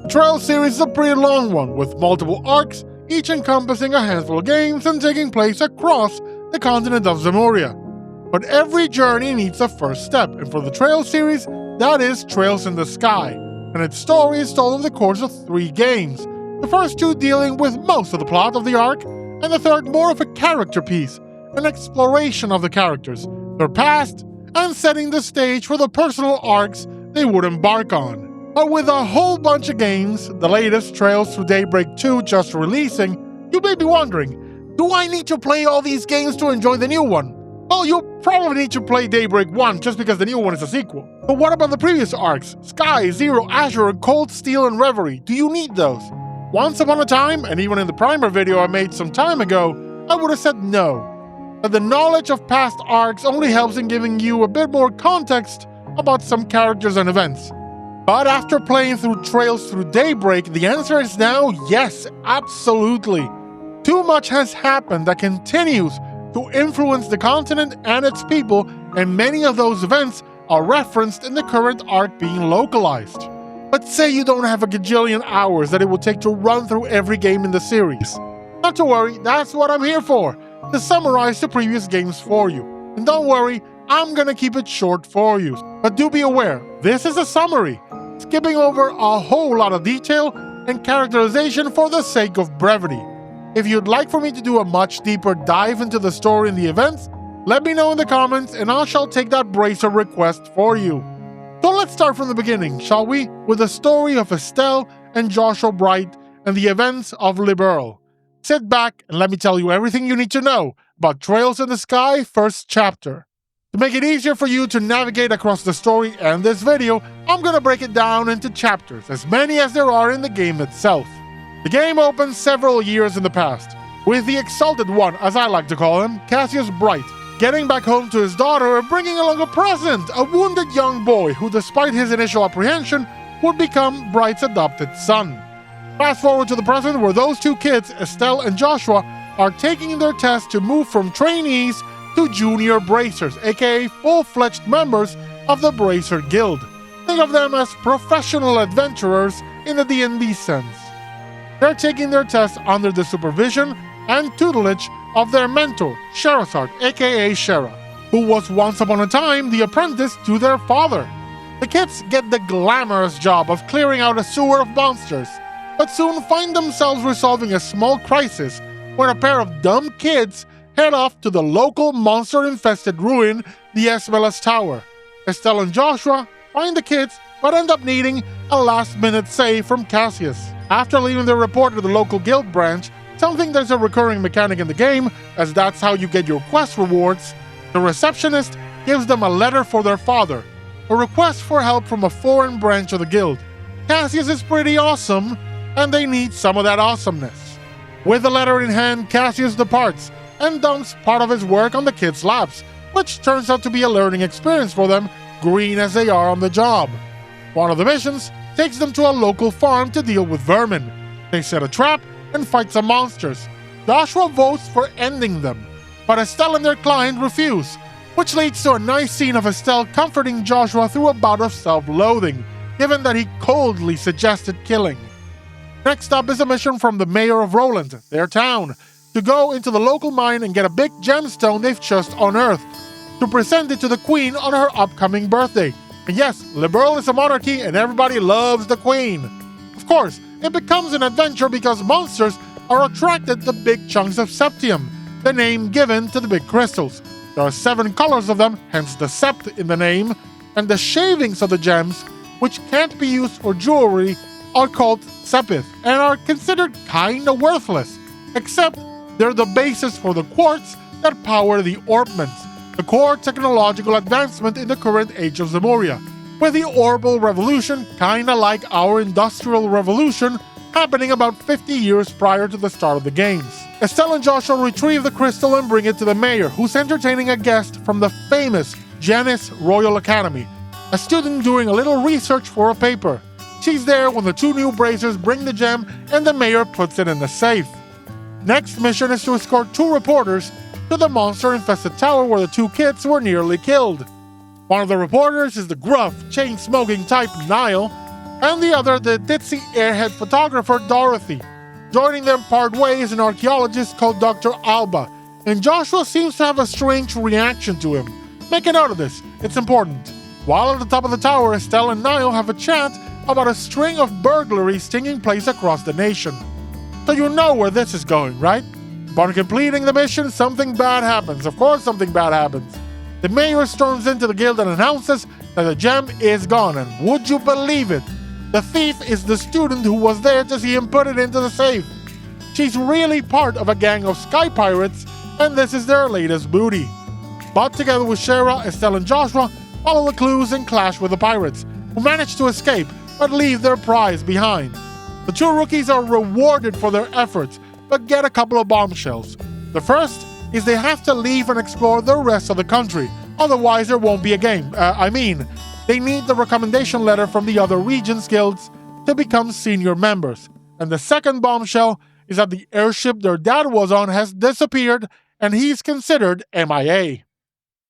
The Trail series is a pretty long one, with multiple arcs, each encompassing a handful of games and taking place across the continent of Zemuria. But every journey needs a first step, and for the Trail series, that is Trails in the Sky, and its story is told over the course of 3 games, the first 2 dealing with most of the plot of the arc, and the third more of a character piece, an exploration of the characters, their past, and setting the stage for the personal arcs they would embark on. But with a whole bunch of games, the latest Trails Through Daybreak 2 just releasing, you may be wondering, do I need to play all these games to enjoy the new one? Well, you'll probably need to play Daybreak 1 just because the new one is a sequel. But what about the previous arcs? Sky, Zero, Azure, Cold Steel, and Reverie. Do you need those? Once upon a time, and even in the primer video I made some time ago, I would have said no. But the knowledge of past arcs only helps in giving you a bit more context about some characters and events. But after playing through Trails Through Daybreak, the answer is now yes, absolutely. Too much has happened that continues to influence the continent and its people, and many of those events are referenced in the current arc being localized. But say you don't have a gajillion hours that it will take to run through every game in the series. Not to worry, that's what I'm here for, to summarize the previous games for you. And don't worry, I'm gonna keep it short for you. But do be aware, this is a summary, skipping over a whole lot of detail and characterization for the sake of brevity. If you'd like for me to do a much deeper dive into the story and the events, let me know in the comments and I shall take that bracer request for you. So let's start from the beginning, shall we? With the story of Estelle and Joshua Bright and the events of Liberl. Sit back and let me tell you everything you need to know about Trails in the Sky first chapter. To make it easier for you to navigate across the story and this video, I'm gonna break it down into chapters, as many as there are in the game itself. The game opens several years in the past, with the Exalted One, as I like to call him, Cassius Bright, getting back home to his daughter and bringing along a present, a wounded young boy who, despite his initial apprehension, would become Bright's adopted son. Fast forward to the present, where those 2 kids, Estelle and Joshua, are taking their test to move from trainees to junior bracers, aka full-fledged members of the Bracer Guild. Think of them as professional adventurers in the D&D sense. They're taking their tests under the supervision and tutelage of their mentor, Sherazard, aka Shera, who was once upon a time the apprentice to their father. The kids get the glamorous job of clearing out a sewer of monsters, but soon find themselves resolving a small crisis when a pair of dumb kids head off to the local monster-infested ruin, the Esmelas Tower. Estelle and Joshua find the kids, but end up needing a last-minute save from Cassius. After leaving their report to the local guild branch, something that's a recurring mechanic in the game, as that's how you get your quest rewards, the receptionist gives them a letter for their father, a request for help from a foreign branch of the guild. Cassius is pretty awesome, and they need some of that awesomeness. With the letter in hand, Cassius departs, and dumps part of his work on the kids' laps, which turns out to be a learning experience for them, green as they are on the job. One of the missions takes them to a local farm to deal with vermin. They set a trap and fight some monsters. Joshua votes for ending them, but Estelle and their client refuse, which leads to a nice scene of Estelle comforting Joshua through a bout of self-loathing, given that he coldly suggested killing. Next up is a mission from the mayor of Roland, their town, to go into the local mine and get a big gemstone they've just unearthed, to present it to the queen on her upcoming birthday. And yes, Liberl is a monarchy and everybody loves the queen. Of course, it becomes an adventure because monsters are attracted to big chunks of septium, the name given to the big crystals. There are 7 colors of them, hence the sept in the name, and the shavings of the gems, which can't be used for jewelry, are called sepith and are considered kinda worthless, except they're the basis for the quartz that power the orbments, the core technological advancement in the current age of Zemuria, with the Orbal Revolution, kinda like our Industrial Revolution, happening about 50 years prior to the start of the games. Estelle and Joshua retrieve the crystal and bring it to the mayor, who's entertaining a guest from the famous Janice Royal Academy, a student doing a little research for a paper. She's there when the 2 new bracers bring the gem and the mayor puts it in the safe. Next mission is to escort 2 reporters to the monster-infested tower where the 2 kids were nearly killed. One of the reporters is the gruff, chain-smoking type Niall, and the other the ditzy airhead photographer Dorothy. Joining them part ways an archaeologist called Dr. Alba, and Joshua seems to have a strange reaction to him. Make a note of this, it's important. While at the top of the tower, Estelle and Niall have a chat about a string of burglaries taking place across the nation. So you know where this is going, right? Upon completing the mission, something bad happens. Of course something bad happens. The mayor storms into the guild and announces that the gem is gone, and would you believe it? The thief is the student who was there to see him put it into the safe. She's really part of a gang of sky pirates, and this is their latest booty. But together with Shara, Estelle and Joshua, follow the clues and clash with the pirates, who manage to escape but leave their prize behind. The two rookies are rewarded for their efforts, but get a couple of bombshells. The first is they have to leave and explore the rest of the country, otherwise there won't be a game. They need the recommendation letter from the other regions guilds to become senior members. And the second bombshell is that the airship their dad was on has disappeared and he's considered MIA.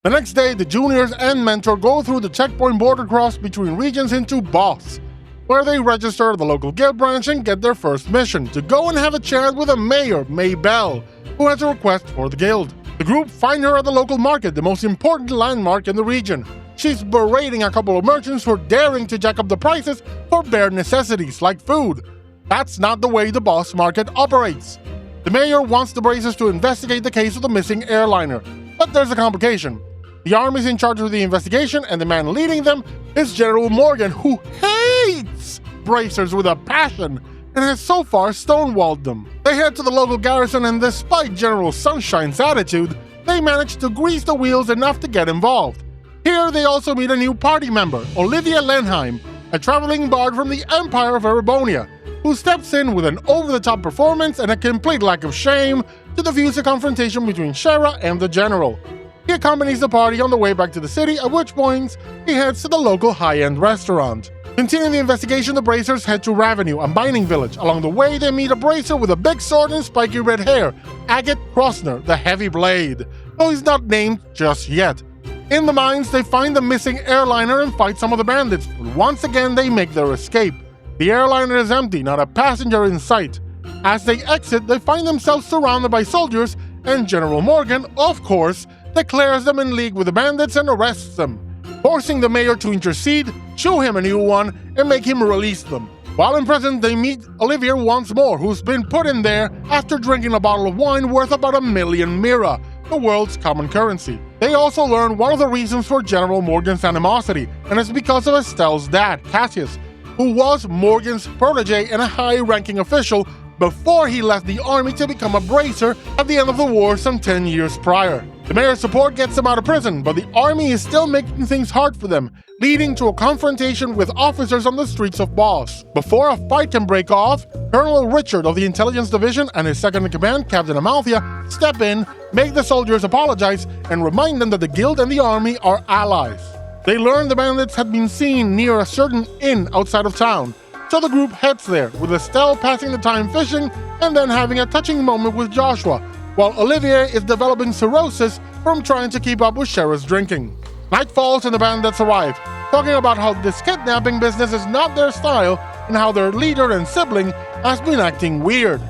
The next day, the juniors and mentor go through the checkpoint border cross between regions into Bosse, where they register at the local guild branch and get their first mission, to go and have a chat with a mayor, Maybelle, who has a request for the guild. The group find her at the local market, the most important landmark in the region. She's berating a couple of merchants for daring to jack up the prices for bare necessities like food. That's not the way the Bosse market operates. The mayor wants the Bracers to investigate the case of the missing airliner, but there's a complication. The army's in charge of the investigation, and the man leading them is General Morgan, who hates Bracers with a passion and has so far stonewalled them. They head to the local garrison, and despite General Sunshine's attitude, they manage to grease the wheels enough to get involved. Here they also meet a new party member, Olivia Lenheim, a traveling bard from the Empire of Erebonia, who steps in with an over-the-top performance and a complete lack of shame to defuse a confrontation between Shara and the general. He accompanies the party on the way back to the city, at which point he heads to the local high-end restaurant. Continuing the investigation, the Bracers head to Ravenue, a mining village. Along the way, they meet a Bracer with a big sword and spiky red hair, Agate Krosner, the Heavy Blade, though he's not named just yet. In the mines, they find the missing airliner and fight some of the bandits, but once again they make their escape. The airliner is empty, not a passenger in sight. As they exit, they find themselves surrounded by soldiers, and General Morgan, of course, declares them in league with the bandits and arrests them, forcing the mayor to intercede, show him a new one, and make him release them. While in prison, they meet Olivia once more, who's been put in there after drinking a bottle of wine worth about 1 million mira, the world's common currency. They also learn one of the reasons for General Morgan's animosity, and it's because of Estelle's dad, Cassius, who was Morgan's protege and a high-ranking official before he left the army to become a Bracer at the end of the war some 10 years prior. The mayor's support gets them out of prison, but the army is still making things hard for them, leading to a confrontation with officers on the streets of Bosse. Before a fight can break off, Colonel Richard of the Intelligence Division and his second-in-command, Captain Amalthea, step in, make the soldiers apologize, and remind them that the guild and the army are allies. They learn the bandits had been seen near a certain inn outside of town, so the group heads there, with Estelle passing the time fishing and then having a touching moment with Joshua, while Olivier is developing cirrhosis from trying to keep up with Shara's drinking. Night falls and the bandits arrive, talking about how this kidnapping business is not their style and how their leader and sibling has been acting weird.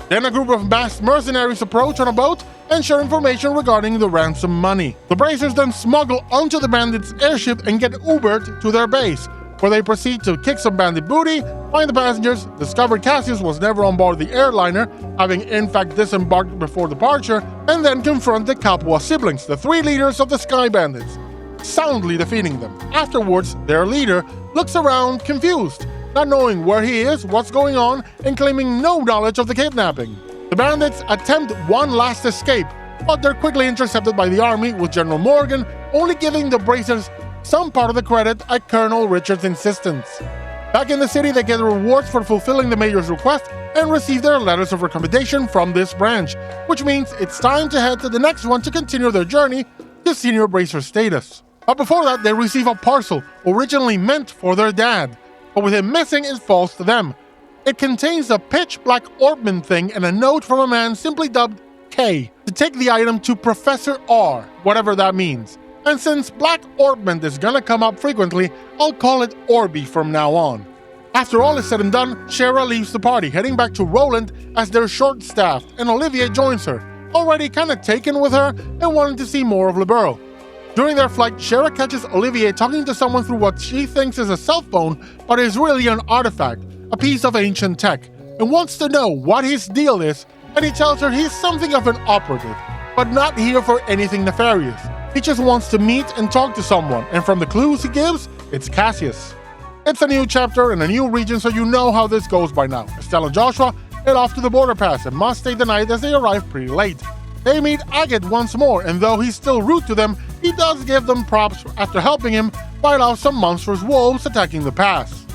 Then a group of masked mercenaries approach on a boat and share information regarding the ransom money. The Bracers then smuggle onto the bandits' airship and get Ubered to their base, where they proceed to kick some bandit booty, find the passengers, discover Cassius was never on board the airliner, having in fact disembarked before departure, and then confront the Capua siblings, the 3 leaders of the Sky Bandits, soundly defeating them. Afterwards, their leader looks around confused, not knowing where he is, what's going on, and claiming no knowledge of the kidnapping. The bandits attempt one last escape, but they're quickly intercepted by the army, with General Morgan only giving the Bracers some part of the credit at Colonel Richard's insistence. Back in the city, they get rewards for fulfilling the mayor's request and receive their letters of recommendation from this branch, which means it's time to head to the next one to continue their journey to senior Bracer status. But before that, they receive a parcel originally meant for their dad, but with him missing, it falls to them. It contains a pitch-black orbment thing and a note from a man simply dubbed K to take the item to Professor R, whatever that means. And since black orbment is gonna come up frequently, I'll call it Orby from now on. After all is said and done, Shara leaves the party, heading back to Roland as they're short-staffed, and Olivier joins her, already kinda taken with her and wanting to see more of Liberl. During their flight, Shara catches Olivier talking to someone through what she thinks is a cell phone, but is really an artifact, a piece of ancient tech, and wants to know what his deal is, and he tells her he's something of an operative, but not here for anything nefarious. He just wants to meet and talk to someone, and from the clues he gives, it's Cassius. It's a new chapter and a new region, so you know how this goes by now. Estelle and Joshua head off to the border pass and must stay the night as they arrive pretty late. They meet Agate once more, and though he's still rude to them, he does give them props after helping him fight off some monstrous wolves attacking the pass.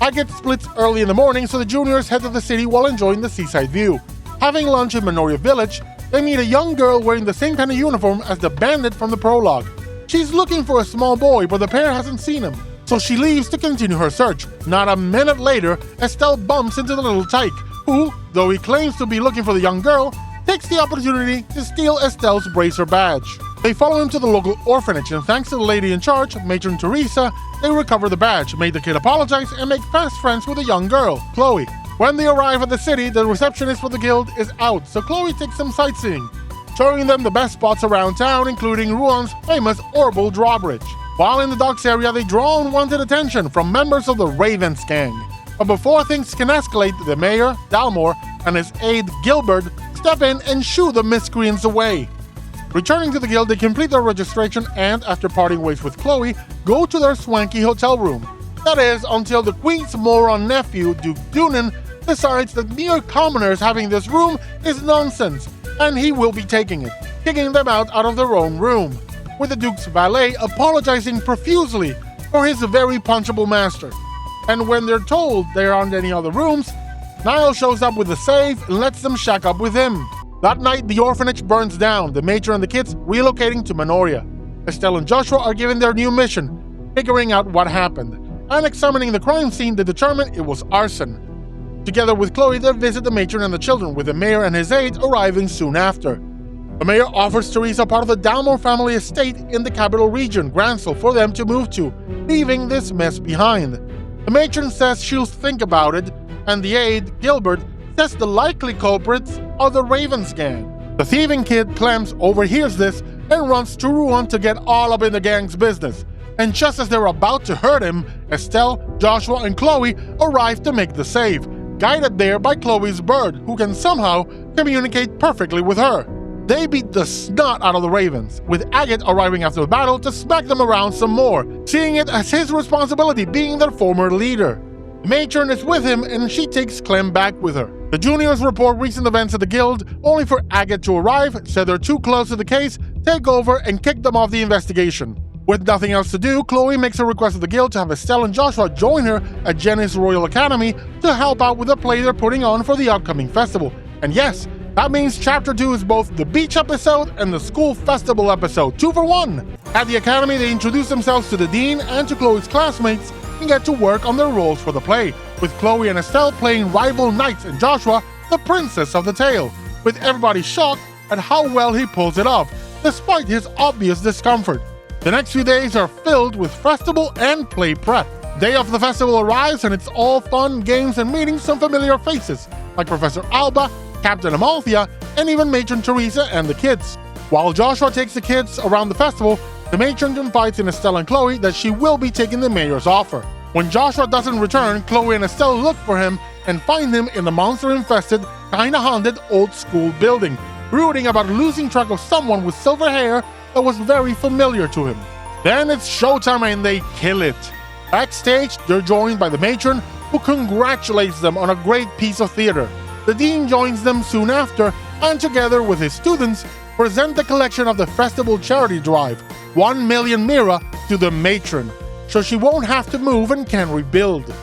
Agate splits early in the morning, so the juniors head to the city while enjoying the seaside view. Having lunch in Minoria Village, they meet a young girl wearing the same kind of uniform as the bandit from the prologue. She's looking for a small boy, but the pair hasn't seen him, so she leaves to continue her search. Not a minute later, Estelle bumps into the little tyke, who, though he claims to be looking for the young girl, takes the opportunity to steal Estelle's bracer badge. They follow him to the local orphanage, and thanks to the lady in charge, Matron Teresa, they recover the badge, make the kid apologize, and make fast friends with a young girl, Chloe. When they arrive at the city, the receptionist for the guild is out, so Chloe takes them sightseeing, showing them the best spots around town, including Ruan's famous Orbital drawbridge. While in the docks area, they draw unwanted attention from members of the Ravens gang. But before things can escalate, the mayor, Dalmor, and his aide, Gilbert, step in and shoo the miscreants away. Returning to the guild, they complete their registration and, after parting ways with Chloe, go to their swanky hotel room. That is, until the Queen's moron nephew, Duke Dunan, decides that mere commoners having this room is nonsense, and he will be taking it, kicking them out of their own room, with the Duke's valet apologizing profusely for his very punchable master. And when they're told there aren't any other rooms, Niall shows up with a safe and lets them shack up with him. That night, the orphanage burns down, the matron and the kids relocating to Minoria. Estelle and Joshua are given their new mission, figuring out what happened, and examining the crime scene to determine it was arson. Together with Chloe, they visit the matron and the children, with the mayor and his aide arriving soon after. The mayor offers Teresa part of the Dalmor family estate in the capital region, Grancel, for them to move to, leaving this mess behind. The matron says she'll think about it, and the aide, Gilbert, says the likely culprits are the Ravens gang. The thieving kid, Clems, overhears this and runs to Ruan to get all up in the gang's business. And just as they're about to hurt him, Estelle, Joshua, and Chloe arrive to make the save, guided there by Chloe's bird, who can somehow communicate perfectly with her. They beat the snot out of the Ravens, with Agate arriving after the battle to smack them around some more, seeing it as his responsibility being their former leader. The matron is with him and she takes Clem back with her. The juniors report recent events at the guild, only for Agate to arrive, say they're too close to the case, take over, and kick them off the investigation. With nothing else to do, Chloe makes a request of the guild to have Estelle and Joshua join her at Jenny's Royal Academy to help out with the play they're putting on for the upcoming festival. And yes, that means Chapter 2 is both the beach episode and the school festival episode, 2 for 1. At the academy, they introduce themselves to the dean and to Chloe's classmates and get to work on their roles for the play, with Chloe and Estelle playing rival knights and Joshua the princess of the tale, with everybody shocked at how well he pulls it off, despite his obvious discomfort. The next few days are filled with festival and play prep. Day of the festival arrives and it's all fun, games, and meeting some familiar faces, like Professor Alba, Captain Amalthea, and even Matron Teresa and the kids. While Joshua takes the kids around the festival, the matron confides in Estelle and Chloe that she will be taking the mayor's offer. When Joshua doesn't return, Chloe and Estelle look for him and find him in the monster-infested, kinda haunted old-school building, brooding about losing track of someone with silver hair that was very familiar to him. Then it's showtime and they kill it. Backstage, they're joined by the matron, who congratulates them on a great piece of theater. The dean joins them soon after, and together with his students, present the collection of the festival charity drive, 1 million Mira, to the matron, so she won't have to move and can rebuild.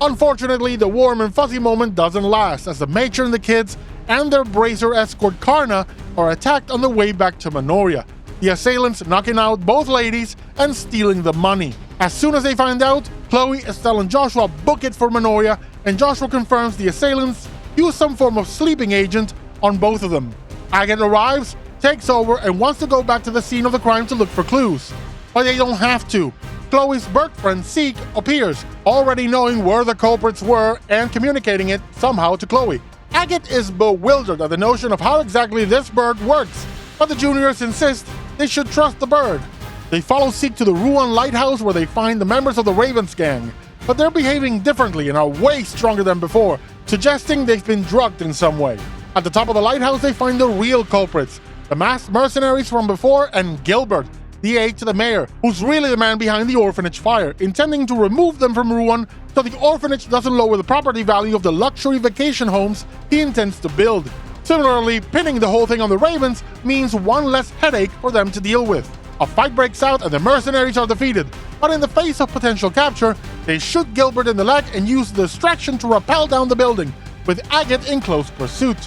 Unfortunately, the warm and fuzzy moment doesn't last, as the matron, the kids, and their bracer escort Karna are attacked on the way back to Minoria, the assailants knocking out both ladies and stealing the money. As soon as they find out, Chloe, Estelle, and Joshua book it for Minoria, and Joshua confirms the assailants use some form of sleeping agent on both of them. Agate arrives, takes over, and wants to go back to the scene of the crime to look for clues. But they don't have to, Chloe's birth friend Zeke appears, already knowing where the culprits were and communicating it somehow to Chloe. Agate is bewildered at the notion of how exactly this bird works, but the juniors insist they should trust the bird. They follow Zeke to the Ruan lighthouse where they find the members of the Ravens gang, but they're behaving differently and are way stronger than before, suggesting they've been drugged in some way. At the top of the lighthouse they find the real culprits, the masked mercenaries from before, and Gilbert, the aide to the mayor, who's really the man behind the orphanage fire, intending to remove them from Ruan so the orphanage doesn't lower the property value of the luxury vacation homes he intends to build. Similarly, pinning the whole thing on the Ravens means one less headache for them to deal with. A fight breaks out and the mercenaries are defeated, but in the face of potential capture, they shoot Gilbert in the leg and use the distraction to rappel down the building, with Agate in close pursuit.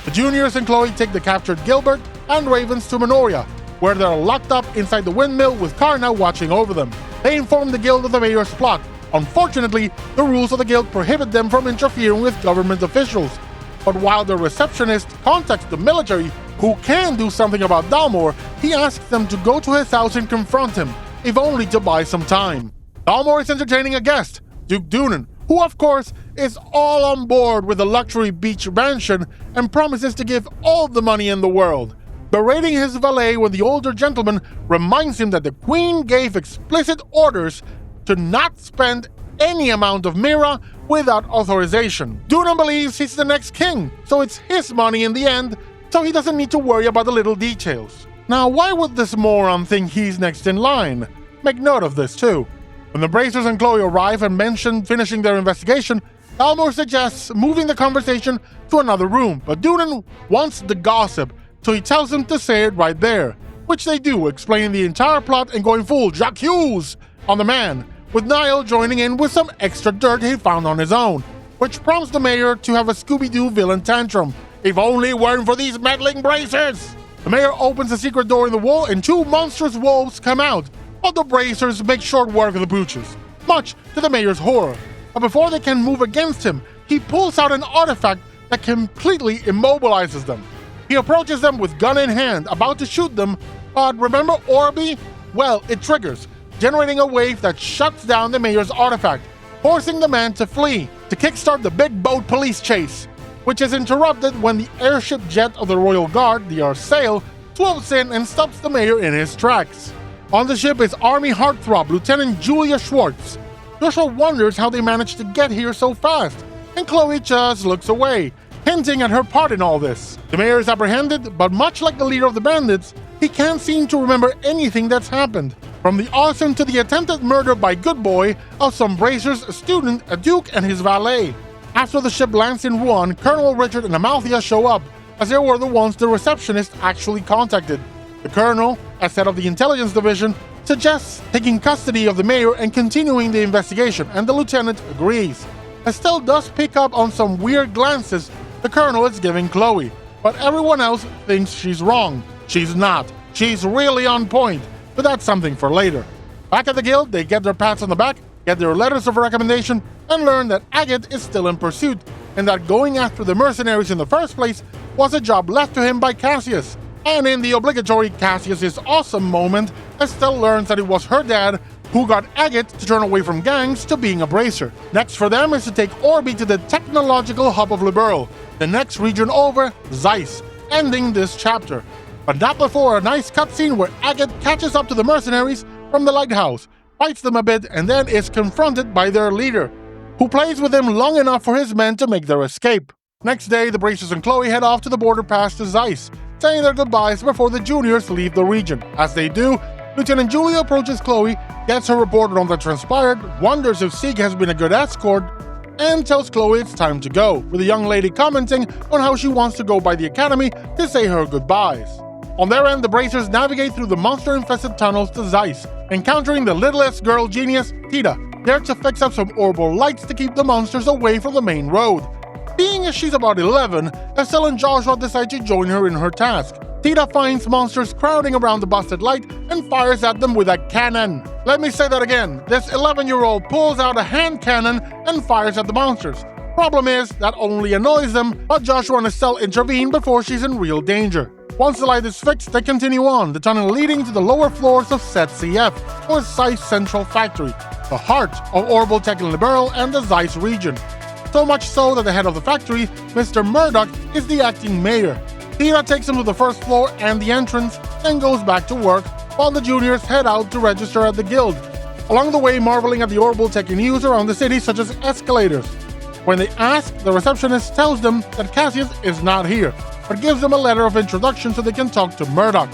The juniors and Chloe take the captured Gilbert and Ravens to Menoria, where they're locked up inside the windmill with Karna watching over them. They inform the guild of the mayor's plot. Unfortunately, the rules of the guild prohibit them from interfering with government officials. But while the receptionist contacts the military, who can do something about Dalmor, he asks them to go to his house and confront him, if only to buy some time. Dalmor is entertaining a guest, Duke Dunan, who of course is all on board with the luxury beach mansion and promises to give all the money in the world, berating his valet when the older gentleman reminds him that the queen gave explicit orders to not spend any amount of mira without authorization. Dunan believes he's the next king, so it's his money in the end, so he doesn't need to worry about the little details. Now, why would this moron think he's next in line? Make note of this too. When the Bracers and Chloe arrive and mention finishing their investigation, Dalmor suggests moving the conversation to another room, but Dunan wants the gossip, so he tells them to say it right there, which they do, explaining the entire plot and going full Jacques Hughes on the man, with Niall joining in with some extra dirt he found on his own, which prompts the mayor to have a Scooby-Doo villain tantrum. If only it weren't for these meddling Bracers! The mayor opens a secret door in the wall and two monstrous wolves come out, while the Bracers make short work of the pooches, much to the mayor's horror. But before they can move against him, he pulls out an artifact that completely immobilizes them. He approaches them with gun in hand, about to shoot them, but remember Orby? Well, it triggers, generating a wave that shuts down the mayor's artifact, forcing the man to flee, to kickstart the big boat police chase, which is interrupted when the airship jet of the Royal Guard, the Arsail, swoops in and stops the mayor in his tracks. On the ship is Army heartthrob Lieutenant Julia Schwartz. Joshua wonders how they managed to get here so fast, and Chloe just looks away, hinting at her part in all this. The mayor is apprehended, but much like the leader of the bandits, he can't seem to remember anything that's happened, from the arson to the attempted murder by Good Boy of some Bracers, a student, a duke, and his valet. After the ship lands in Ruan, Colonel Richard and Amalthea show up, as they were the ones the receptionist actually contacted. The colonel, as head of the intelligence division, suggests taking custody of the mayor and continuing the investigation, and the lieutenant agrees. Estelle does pick up on some weird glances the colonel is giving Chloe, but everyone else thinks she's wrong. She's not. She's really on point, but that's something for later. Back at the guild, they get their pats on the back, get their letters of recommendation, and learn that Agate is still in pursuit, and that going after the mercenaries in the first place was a job left to him by Cassius. And in the obligatory Cassius is awesome moment, Estelle learns that it was her dad who got Agate to turn away from gangs to being a Bracer. Next for them is to take Orby to the technological hub of Liberl, the next region over, Zeiss, ending this chapter. But not before a nice cutscene where Agate catches up to the mercenaries from the lighthouse, fights them a bit, and then is confronted by their leader, who plays with him long enough for his men to make their escape. Next day, the Bracers and Chloe head off to the border pass to Zeiss, saying their goodbyes before the juniors leave the region. As they do, Lieutenant Julia approaches Chloe, gets her reported on what transpired, wonders if Zeke has been a good escort, and tells Chloe it's time to go, with the young lady commenting on how she wants to go by the academy to say her goodbyes. On their end, the Bracers navigate through the monster-infested tunnels to Zeiss, encountering the littlest girl genius, Tita, there to fix up some orbital lights to keep the monsters away from the main road. Being as she's about 11, Estelle and Joshua decide to join her in her task. Tita finds monsters crowding around the busted light and fires at them with a cannon. Let me say that again. This 11-year-old pulls out a hand cannon and fires at the monsters. Problem is, that only annoys them, but Joshua and Estelle intervene before she's in real danger. Once the light is fixed, they continue on, the tunnel leading to the lower floors of ZCF, or Zeiss Central Factory, the heart of Orbital Tech and Liberal and the Zeiss region. So much so that the head of the factory, Mr. Murdoch, is the acting mayor. Tita takes him to the first floor and the entrance, then goes back to work, while the juniors head out to register at the guild, along the way marveling at the Orbital Tech in use around the city, such as escalators. When they ask, the receptionist tells them that Cassius is not here, but gives them a letter of introduction so they can talk to Murdoch,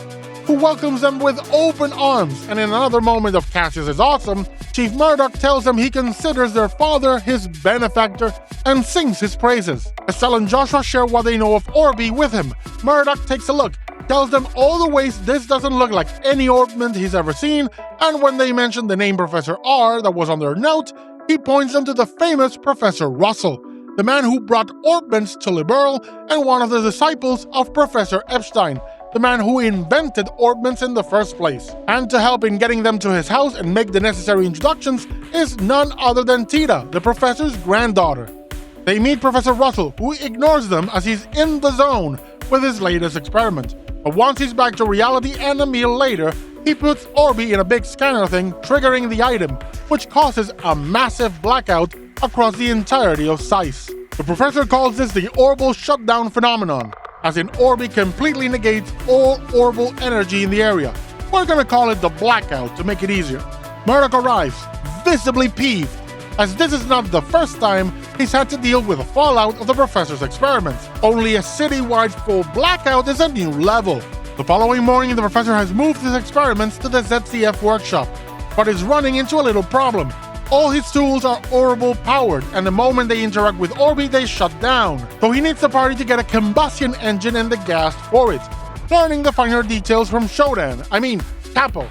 who welcomes them with open arms, and in another moment of Cassius is awesome, Chief Murdoch tells them he considers their father his benefactor and sings his praises. Estelle and Joshua share what they know of Orby with him. Murdoch takes a look, tells them all the ways this doesn't look like any orbment he's ever seen, and when they mention the name Professor R that was on their note, he points them to the famous Professor Russell, the man who brought orbments to Liberal and one of the disciples of Professor Epstein, the man who invented orbments in the first place. And to help in getting them to his house and make the necessary introductions is none other than Tita, the professor's granddaughter. They meet Professor Russell, who ignores them as he's in the zone with his latest experiment. But once he's back to reality and a meal later, he puts Orby in a big scanner thing, triggering the item, which causes a massive blackout across the entirety of Zeiss. The professor calls this the orbital shutdown phenomenon, as in Orby completely negates all orbital energy in the area. We're gonna call it the blackout to make it easier. Murdoch arrives, visibly peeved, as this is not the first time he's had to deal with the fallout of the professor's experiments. Only a city-wide full blackout is a new level. The following morning, the professor has moved his experiments to the ZCF workshop, but is running into a little problem. All his tools are orbital powered, and the moment they interact with Orby, they shut down. So he needs the party to get a combustion engine and the gas for it, learning the finer details from Capo,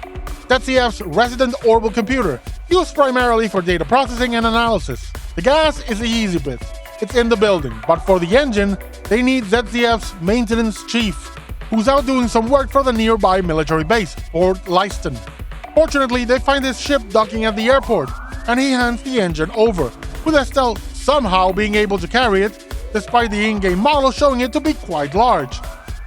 ZCF's resident orbital computer, used primarily for data processing and analysis. The gas is the easy bit. It's in the building, but for the engine, they need ZCF's maintenance chief, who's out doing some work for the nearby military base, Fort Leiston. Fortunately, they find his ship docking at the airport, and he hands the engine over, with Estelle somehow being able to carry it, despite the in-game model showing it to be quite large.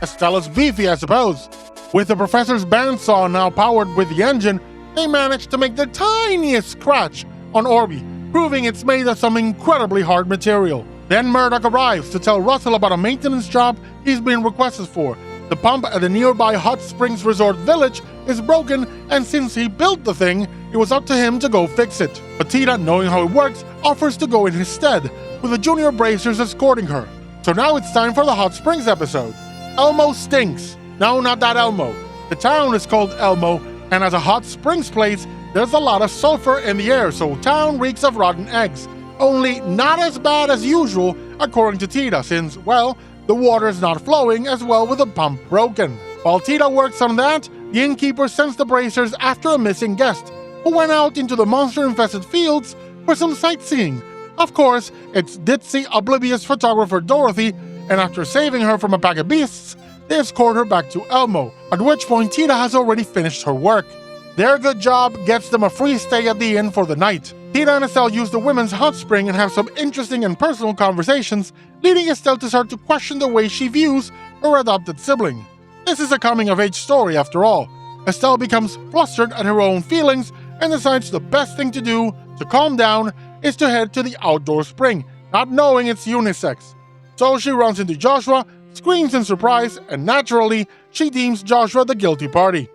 Estelle is beefy, I suppose. With the professor's bandsaw now powered with the engine, they manage to make the tiniest scratch on Orby, proving it's made of some incredibly hard material. Then Murdoch arrives to tell Russell about a maintenance job he's been requested for. The pump at the nearby Hot Springs Resort Village is broken, and since he built the thing, it was up to him to go fix it. But Tita, knowing how it works, offers to go in his stead, with the junior bracers escorting her. So now it's time for the Hot Springs episode. Elmo stinks. No, not that Elmo. The town is called Elmo, and as a hot springs place, there's a lot of sulfur in the air, so town reeks of rotten eggs. Only not as bad as usual, according to Tita, since, well, the water is not flowing as well with the pump broken. While Tita works on that, the innkeeper sends the bracers after a missing guest, who went out into the monster-infested fields for some sightseeing. Of course, it's ditzy, oblivious photographer Dorothy, and after saving her from a pack of beasts, they escort her back to Elmo, at which point Tita has already finished her work. Their good job gets them a free stay at the inn for the night. Tita and Estelle use the women's hot spring and have some interesting and personal conversations, leading Estelle to start to question the way she views her adopted sibling. This is a coming-of-age story after all. Estelle becomes flustered at her own feelings and decides the best thing to do to calm down is to head to the outdoor spring, not knowing it's unisex. So she runs into Joshua, screams in surprise, and naturally, she deems Joshua the guilty party.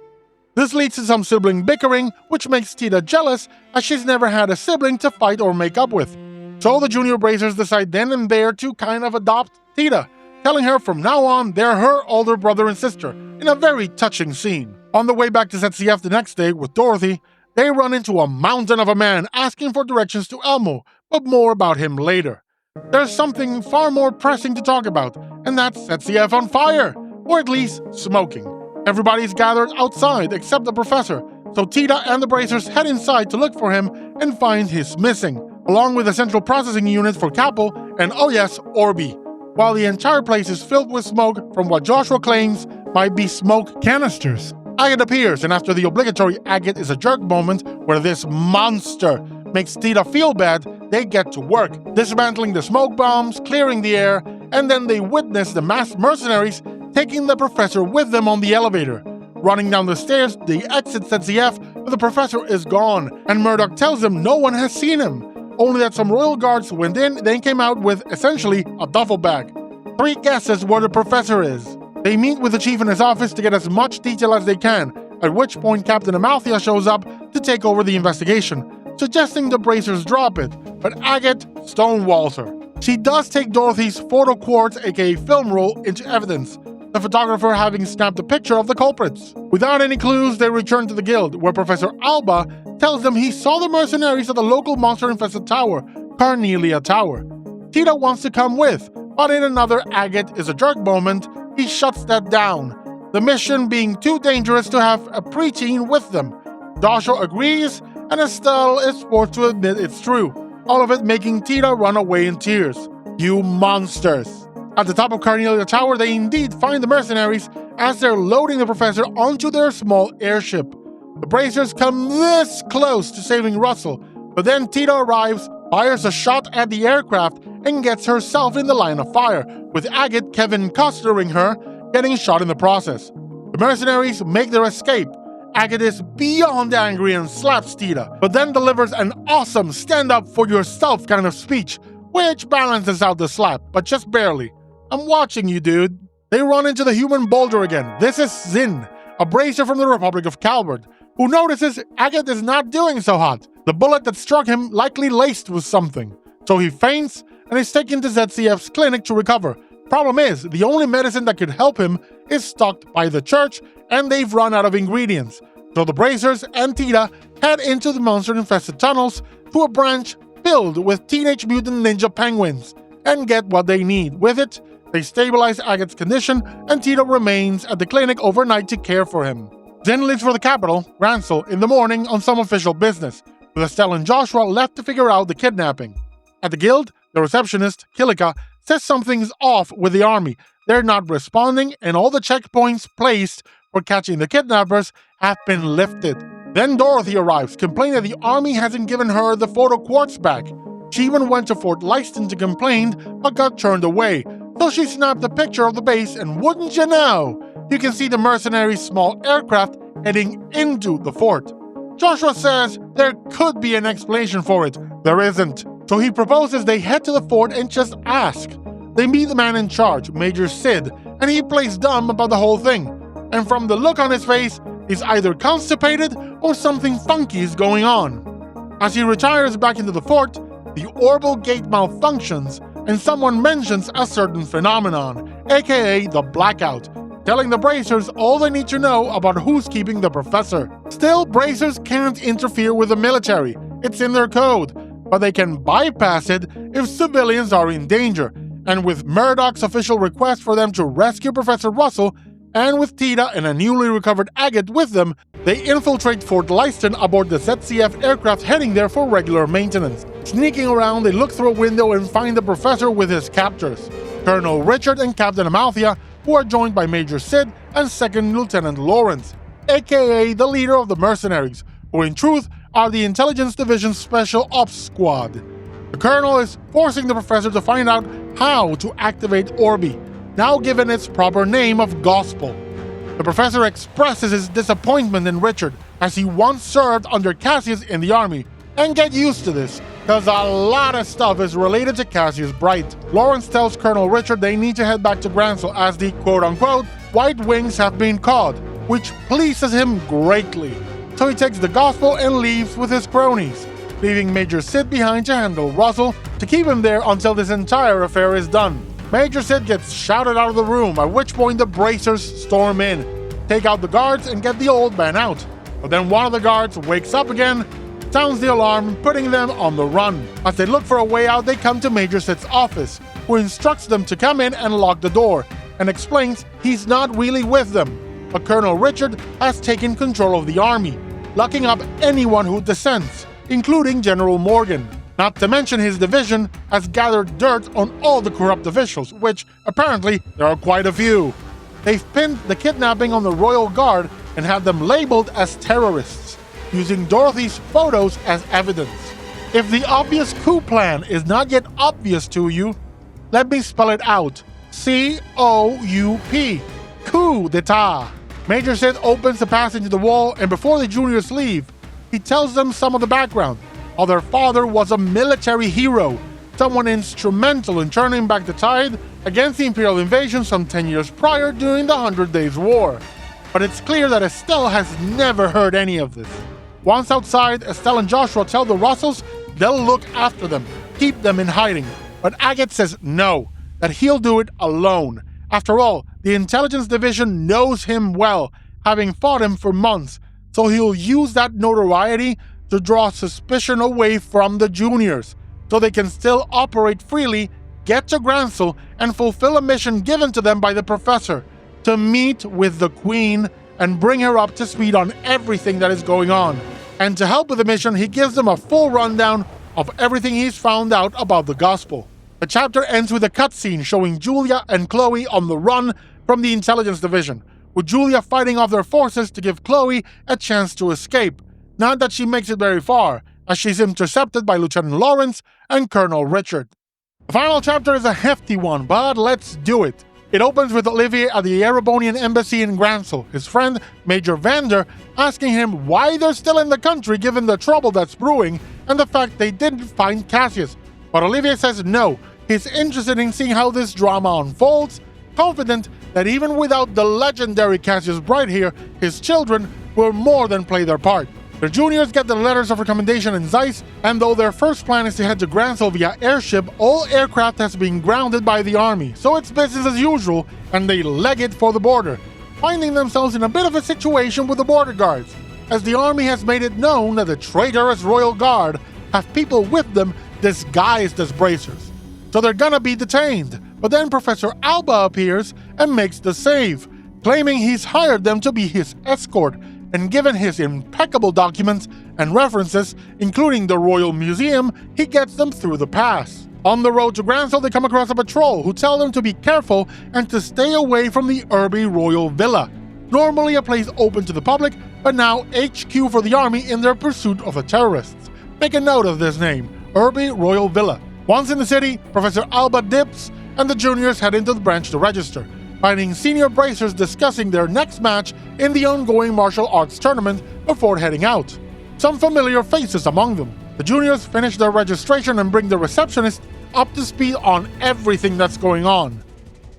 This leads to some sibling bickering, which makes Tita jealous, as she's never had a sibling to fight or make up with. So the junior bracers decide then and there to kind of adopt Tita, telling her from now on they're her older brother and sister, in a very touching scene. On the way back to ZCF the next day with Dorothy, they run into a mountain of a man asking for directions to Elmo, but more about him later. There's something far more pressing to talk about, and that's ZCF on fire, or at least smoking. Everybody's gathered outside except the professor, so Tita and the bracers head inside to look for him and find he's missing, along with the central processing unit for Capo and, oh yes, Orby, while the entire place is filled with smoke from what Joshua claims might be smoke canisters. Agate appears, and after the obligatory Agate is a jerk moment where this monster makes Tita feel bad, they get to work, dismantling the smoke bombs, clearing the air, and then they witness the masked mercenaries taking the professor with them on the elevator. Running down the stairs, they exit ZCF, but the professor is gone, and Murdoch tells them no one has seen him, only that some royal guards went in, then came out with, essentially, a duffel bag. 3 guesses where the professor is. They meet with the chief in his office to get as much detail as they can, at which point Captain Amalthea shows up to take over the investigation, suggesting the bracers drop it, but Agate stonewalls her. She does take Dorothy's photo quartz, aka film roll, into evidence, the photographer having snapped a picture of the culprits. Without any clues, they return to the guild, where Professor Alba tells them he saw the mercenaries at the local monster-infested tower, Carnelia Tower. Tita wants to come with, but in another Agate is a jerk moment, he shuts that down, the mission being too dangerous to have a preteen with them. Joshua agrees, and Estelle is forced to admit it's true, all of it making Tita run away in tears. You monsters! At the top of Carnelia Tower, they indeed find the mercenaries as they're loading the professor onto their small airship. The bracers come this close to saving Russell, but then Tita arrives, fires a shot at the aircraft, and gets herself in the line of fire, with Agate Kevin Costnering her, getting shot in the process. The mercenaries make their escape. Agate is beyond angry and slaps Tita, but then delivers an awesome stand-up-for-yourself kind of speech, which balances out the slap, but just barely. I'm watching you, dude. They run into the human boulder again. This is Zinn, a bracer from the Republic of Calvert, who notices Agate is not doing so hot. The bullet that struck him likely laced with something. So he faints and is taken to ZCF's clinic to recover. Problem is, the only medicine that could help him is stocked by the church, and they've run out of ingredients. So the bracers and Tita head into the monster-infested tunnels to a branch filled with Teenage Mutant Ninja Penguins, and get what they need. With it, they stabilize Agate's condition, and Tita remains at the clinic overnight to care for him. Zinn leaves for the capital, Grancel, in the morning on some official business, with Estelle and Joshua left to figure out the kidnapping. At the guild, the receptionist, Kilika, says something's off with the army. They're not responding, and all the checkpoints placed for catching the kidnappers have been lifted. Then Dorothy arrives, complaining that the army hasn't given her the photo quartz back. She even went to Fort Lyston to complain, but got turned away, so she snapped a picture of the base, and wouldn't you know, you can see the mercenaries' small aircraft heading into the fort. Joshua says there could be an explanation for it. There isn't. So he proposes they head to the fort and just ask. They meet the man in charge, Major Sid, and he plays dumb about the whole thing. And from the look on his face, he's either constipated or something funky is going on. As he retires back into the fort, the orbital gate malfunctions, and someone mentions a certain phenomenon, aka the blackout, telling the bracers all they need to know about who's keeping the professor. Still, bracers can't interfere with the military. It's in their code, but they can bypass it if civilians are in danger. And with Murdoch's official request for them to rescue Professor Russell, and with Tita and a newly recovered Agate with them, they infiltrate Fort Lyston aboard the ZCF aircraft heading there for regular maintenance. Sneaking around, they look through a window and find the professor with his captors, Colonel Richard and Captain Amalthea, who are joined by Major Sid and Second Lieutenant Lawrence, aka the leader of the mercenaries, who in truth are the Intelligence Division's Special Ops Squad. The Colonel is forcing the professor to find out how to activate Orbi, now given its proper name of Gospel. The professor expresses his disappointment in Richard, as he once served under Cassius in the army, and get used to this, cause a lot of stuff is related to Cassius Bright. Lawrence tells Colonel Richard they need to head back to Grancel as the quote-unquote White Wings have been caught, which pleases him greatly. So he takes the Gospel and leaves with his cronies, leaving Major Sid behind to handle Russell to keep him there until this entire affair is done. Major Sid gets shouted out of the room, at which point the bracers storm in, take out the guards, and get the old man out. But then one of the guards wakes up again, sounds the alarm, putting them on the run. As they look for a way out, they come to Major Sid's office, who instructs them to come in and lock the door, and explains he's not really with them, but Colonel Richard has taken control of the army, locking up anyone who dissents, including General Morgan. Not to mention his division has gathered dirt on all the corrupt officials, which apparently there are quite a few. They've pinned the kidnapping on the Royal Guard and had them labeled as terrorists, using Dorothy's photos as evidence. If the obvious coup plan is not yet obvious to you, let me spell it out. C-O-U-P. Coup d'etat. Major Sid opens the passage to the wall, and before the juniors leave, he tells them some of the background. How their father was a military hero, someone instrumental in turning back the tide against the Imperial invasion some 10 years prior during the 100 Days War. But it's clear that Estelle has never heard any of this. Once outside, Estelle and Joshua tell the Russells they'll look after them, keep them in hiding. But Agate says no, that he'll do it alone. After all, the intelligence division knows him well, having fought him for months, so he'll use that notoriety to draw suspicion away from the juniors, so they can still operate freely, get to Grancel, and fulfill a mission given to them by the professor, to meet with the Queen and bring her up to speed on everything that is going on. And to help with the mission, he gives them a full rundown of everything he's found out about the Gospel. The chapter ends with a cutscene showing Julia and Chloe on the run from the intelligence division, with Julia fighting off their forces to give Chloe a chance to escape. Not that she makes it very far, as she's intercepted by Lieutenant Lawrence and Colonel Richard. The final chapter is a hefty one, but let's do it. It opens with Olivier at the Erebonian embassy in Grancel, his friend Major Vander asking him why they're still in the country given the trouble that's brewing and the fact they didn't find Cassius. But Olivier says no, he's interested in seeing how this drama unfolds, confident that even without the legendary Cassius Bright here, his children will more than play their part. The juniors get the letters of recommendation in Zeiss, and though their first plan is to head to Grancel via airship, all aircraft has been grounded by the army, so it's business as usual, and they leg it for the border, finding themselves in a bit of a situation with the border guards, as the army has made it known that the traitorous Royal Guard have people with them disguised as bracers. So they're gonna be detained, but then Professor Alba appears and makes the save, claiming he's hired them to be his escort, and given his impeccable documents and references, including the Royal Museum, he gets them through the pass. On the road to Grancel, they come across a patrol who tell them to be careful and to stay away from the Irby Royal Villa, normally a place open to the public, but now HQ for the army in their pursuit of the terrorists. Make a note of this name, Irby Royal Villa. Once in the city, Professor Alba dips, and the juniors head into the branch to register, finding senior bracers discussing their next match in the ongoing martial arts tournament before heading out. Some familiar faces among them. The juniors finish their registration and bring the receptionist up to speed on everything that's going on.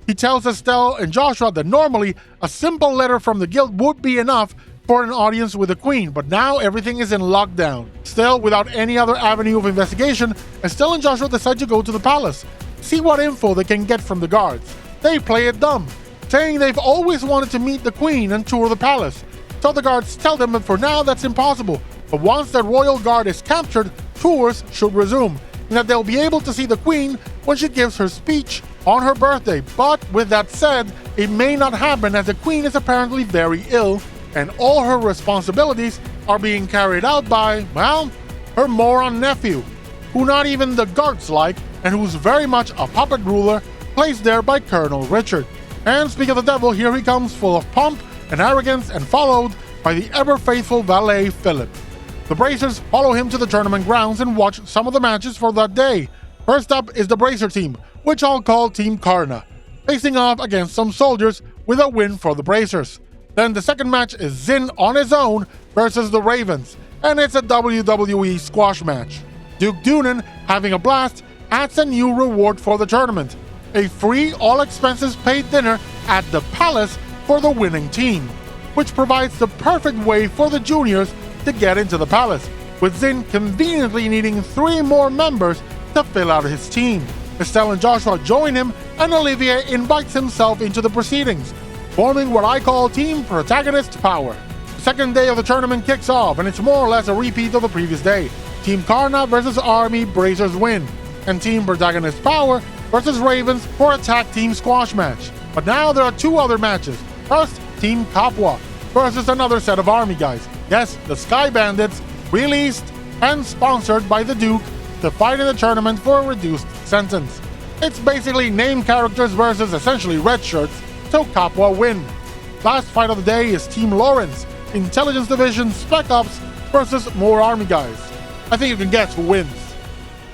He tells Estelle and Joshua that normally a simple letter from the guild would be enough for an audience with the Queen, but now everything is in lockdown. Still, without any other avenue of investigation, Estelle and Joshua decide to go to the palace, see what info they can get from the guards. They play it dumb, saying they've always wanted to meet the Queen and tour the palace. So the guards tell them that for now that's impossible, but once the Royal Guard is captured, tours should resume, and that they'll be able to see the Queen when she gives her speech on her birthday. But with that said, it may not happen as the Queen is apparently very ill, and all her responsibilities are being carried out by, well, her moron nephew, who not even the guards like, and who's very much a puppet ruler, placed there by Colonel Richard. And speak of the devil, here he comes full of pomp and arrogance and followed by the ever-faithful valet Philip. The Bracers follow him to the tournament grounds and watch some of the matches for that day. First up is the Bracer team, which I'll call Team Karna, facing off against some soldiers with a win for the Bracers. Then the second match is Zin on his own versus the Ravens, and it's a WWE squash match. Duke Dunan, having a blast, adds a new reward for the tournament, a free all-expenses-paid dinner at the Palace for the winning team, which provides the perfect way for the juniors to get into the Palace, with Zin conveniently needing 3 more members to fill out his team. Estelle and Joshua join him, and Olivier invites himself into the proceedings, forming what I call Team Protagonist Power. The second day of the tournament kicks off, and it's more or less a repeat of the previous day. Team Karna versus Army Bracers win, and Team Protagonist Power versus Ravens for a tag team squash match. But now there are 2 other matches. First, Team Kapwa versus another set of army guys. Yes, the Sky Bandits, released and sponsored by the Duke to fight in the tournament for a reduced sentence. It's basically named characters versus essentially red shirts, so Kapwa win. Last fight of the day is Team Lawrence, Intelligence Division Spec Ops versus more army guys. I think you can guess who wins.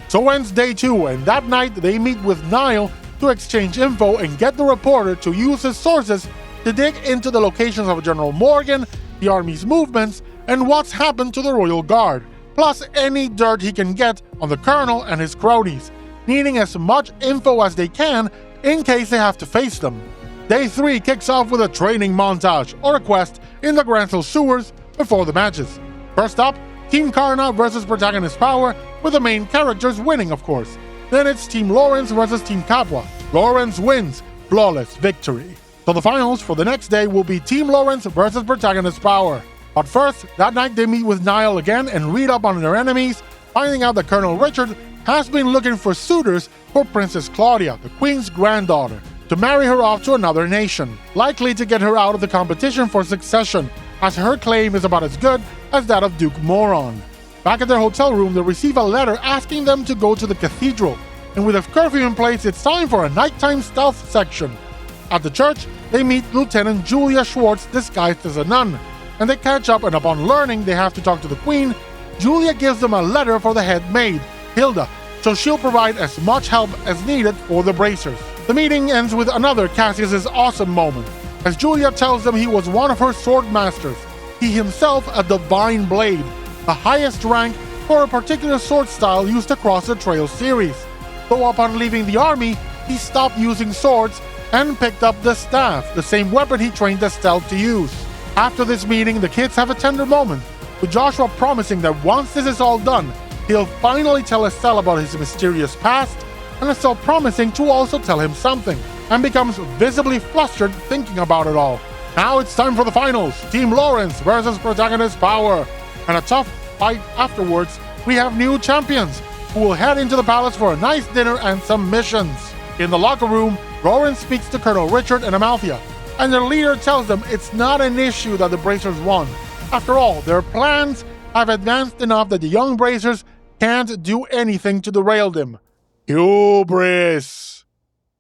So ends day 2, and that night they meet with Niall to exchange info and get the reporter to use his sources to dig into the locations of General Morgan, the army's movements, and what's happened to the Royal Guard, plus any dirt he can get on the Colonel and his cronies, needing as much info as they can in case they have to face them. Day 3 kicks off with a training montage, or a quest, in the Grancel sewers before the matches. First up, Team Karna versus Protagonist Power, with the main characters winning, of course. Then it's Team Lawrence versus Team Capua. Lawrence wins, flawless victory. So the finals for the next day will be Team Lawrence versus Protagonist Power. But first, that night they meet with Niall again and read up on their enemies, finding out that Colonel Richard has been looking for suitors for Princess Claudia, the Queen's granddaughter, to marry her off to another nation, likely to get her out of the competition for succession, as her claim is about as good as that of Duke Moron. Back at their hotel room, they receive a letter asking them to go to the cathedral, and with a curfew in place, it's time for a nighttime stealth section. At the church, they meet Lieutenant Julia Schwartz disguised as a nun, and they catch up, and upon learning they have to talk to the Queen, Julia gives them a letter for the head maid, Hilda, so she'll provide as much help as needed for the bracers. The meeting ends with another Cassius's awesome moment, as Julia tells them he was one of her sword masters, he himself a divine blade, the highest rank for a particular sword style used across the Trail series. Though upon leaving the army, he stopped using swords and picked up the staff, the same weapon he trained Estelle to use. After this meeting, the kids have a tender moment, with Joshua promising that once this is all done, he'll finally tell Estelle about his mysterious past, and Estelle promising to also tell him something, and becomes visibly flustered thinking about it all. Now it's time for the finals, Team Lawrence versus Protagonist Power. And a tough fight afterwards, we have new champions, who will head into the palace for a nice dinner and some missions. In the locker room, Lawrence speaks to Colonel Richard and Amalthea, and their leader tells them it's not an issue that the Bracers won. After all, their plans have advanced enough that the young Bracers can't do anything to derail them. Hubris!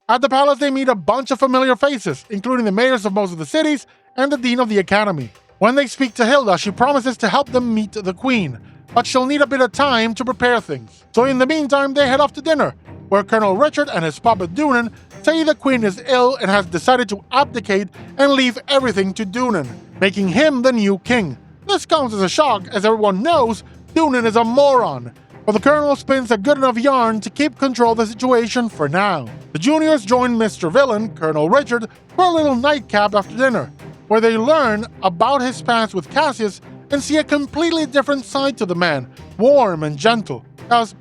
At the palace, they meet a bunch of familiar faces, including the mayors of most of the cities and the dean of the academy. When they speak to Hilda, she promises to help them meet the Queen, but she'll need a bit of time to prepare things. So in the meantime, they head off to dinner, where Colonel Richard and his puppet Doonan say the Queen is ill and has decided to abdicate and leave everything to Doonan, making him the new king. This comes as a shock, as everyone knows Doonan is a moron, but the Colonel spins a good enough yarn to keep control of the situation for now. The juniors join Mr. Villain, Colonel Richard, for a little nightcap after dinner, where they learn about his past with Cassius and see a completely different side to the man, warm and gentle. Because,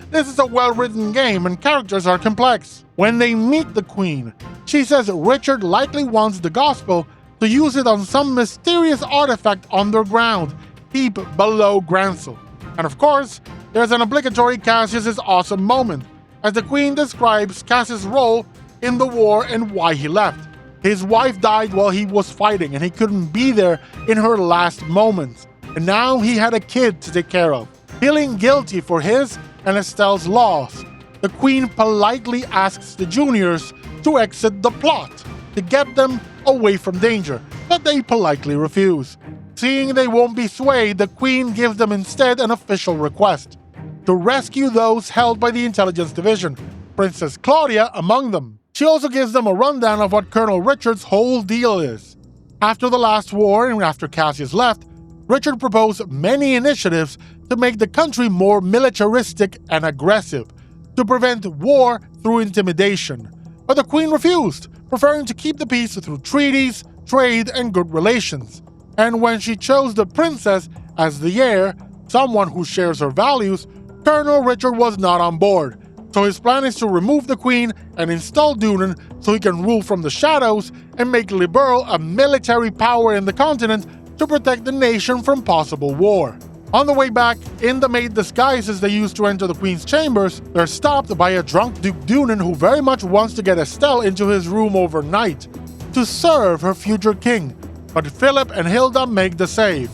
this is a well-written game and characters are complex. When they meet the Queen, she says Richard likely wants the Gospel to use it on some mysterious artifact underground, deep below Grancel. And of course, there's an obligatory Cassius's awesome moment, as the Queen describes Cassius' role in the war and why he left. His wife died while he was fighting and he couldn't be there in her last moments. And now he had a kid to take care of. Feeling guilty for his and Estelle's loss, the Queen politely asks the juniors to exit the plot to get them away from danger, but they politely refuse. Seeing they won't be swayed, the Queen gives them instead an official request: to rescue those held by the Intelligence Division, Princess Claudia among them. She also gives them a rundown of what Colonel Richard's whole deal is. After the last war and after Cassius left, Richard proposed many initiatives to make the country more militaristic and aggressive, to prevent war through intimidation. But the Queen refused, preferring to keep the peace through treaties, trade, and good relations. And when she chose the princess as the heir, someone who shares her values, Colonel Richard was not on board. So his plan is to remove the Queen and install Doonan so he can rule from the shadows and make Liberl a military power in the continent to protect the nation from possible war. On the way back, in the maid disguises they used to enter the Queen's chambers, they're stopped by a drunk Duke Doonan who very much wants to get Estelle into his room overnight to serve her future king, but Philip and Hilda make the save.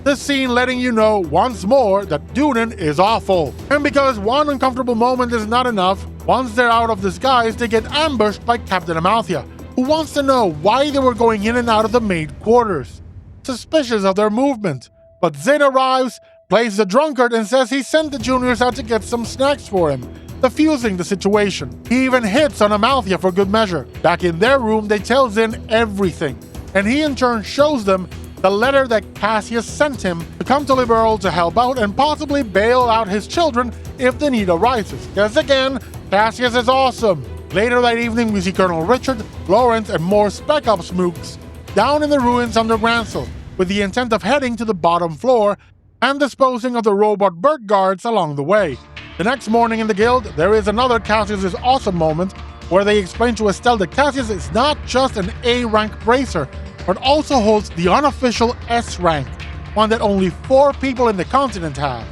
This scene letting you know once more that Doonan is awful. And because one uncomfortable moment is not enough, once they're out of disguise, they get ambushed by Captain Amalthea, who wants to know why they were going in and out of the maid quarters, suspicious of their movement. But Zin arrives, plays the drunkard and says he sent the juniors out to get some snacks for him, diffusing the situation. He even hits on Amalthea for good measure. Back in their room, they tell Zin everything, and he in turn shows them the letter that Cassius sent him to come to Liberl to help out and possibly bail out his children if the need arises. Because again, Cassius is awesome. Later that evening, we see Colonel Richard, Lawrence, and more Spec Ops mooks down in the ruins under Grancel, with the intent of heading to the bottom floor and disposing of the robot bird guards along the way. The next morning in the guild, there is another Cassius' awesome moment where they explain to Estelle that Cassius is not just an A-rank bracer, but also holds the unofficial S rank, one that only 4 people in the continent have.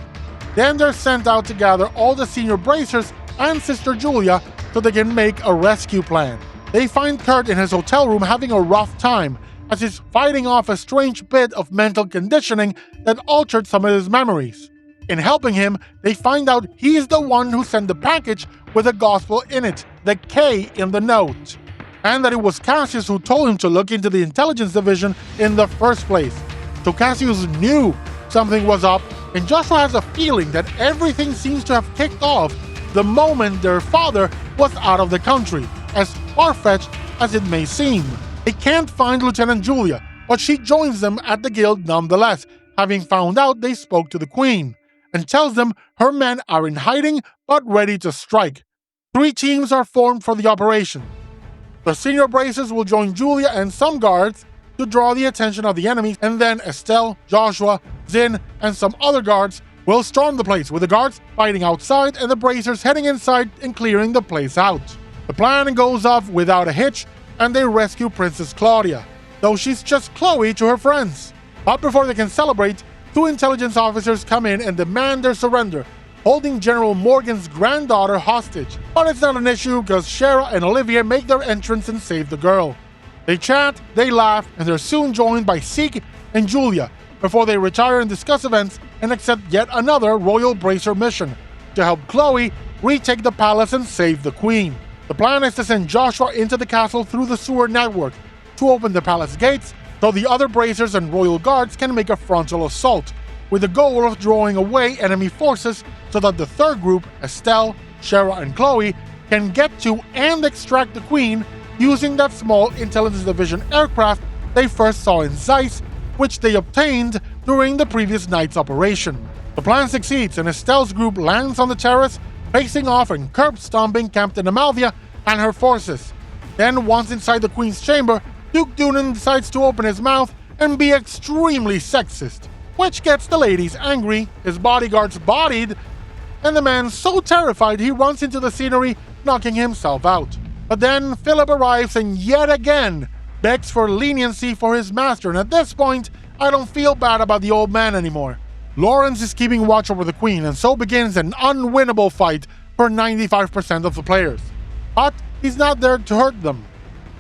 Then they're sent out to gather all the senior bracers and Sister Julia so they can make a rescue plan. They find Kurt in his hotel room having a rough time, as he's fighting off a strange bit of mental conditioning that altered some of his memories. In helping him, they find out he's the one who sent the package with the gospel in it, the K in the note, and that it was Cassius who told him to look into the intelligence division in the first place. So Cassius knew something was up, and Joshua has a feeling that everything seems to have kicked off the moment their father was out of the country, as far-fetched as it may seem. They can't find Lieutenant Julia, but she joins them at the guild nonetheless, having found out they spoke to the Queen, and tells them her men are in hiding but ready to strike. 3 teams are formed for the operation. The senior bracers will join Julia and some guards to draw the attention of the enemy, and then Estelle, Joshua, Zin, and some other guards will storm the place, with the guards fighting outside and the bracers heading inside and clearing the place out. The plan goes off without a hitch, and they rescue Princess Claudia, though she's just Chloe to her friends. But before they can celebrate, 2 intelligence officers come in and demand their surrender, holding General Morgan's granddaughter hostage. But it's not an issue because Shara and Olivia make their entrance and save the girl. They chat, they laugh, and they're soon joined by Zeke and Julia before they retire and discuss events and accept yet another Royal Bracer mission to help Chloe retake the palace and save the Queen. The plan is to send Joshua into the castle through the sewer network to open the palace gates so the other bracers and royal guards can make a frontal assault, with the goal of drawing away enemy forces so that the third group, Estelle, Shara, and Chloe, can get to and extract the Queen using that small intelligence division aircraft they first saw in Zeiss, which they obtained during the previous night's operation. The plan succeeds, and Estelle's group lands on the terrace, facing off and curb-stomping Captain Amalthea and her forces. Then, once inside the Queen's chamber, Duke Dunan decides to open his mouth and be extremely sexist, which gets the ladies angry, his bodyguards bodied, and the man so terrified he runs into the scenery, knocking himself out. But then Philip arrives and yet again begs for leniency for his master, and at this point, I don't feel bad about the old man anymore. Lawrence is keeping watch over the Queen, and so begins an unwinnable fight for 95% of the players. But he's not there to hurt them,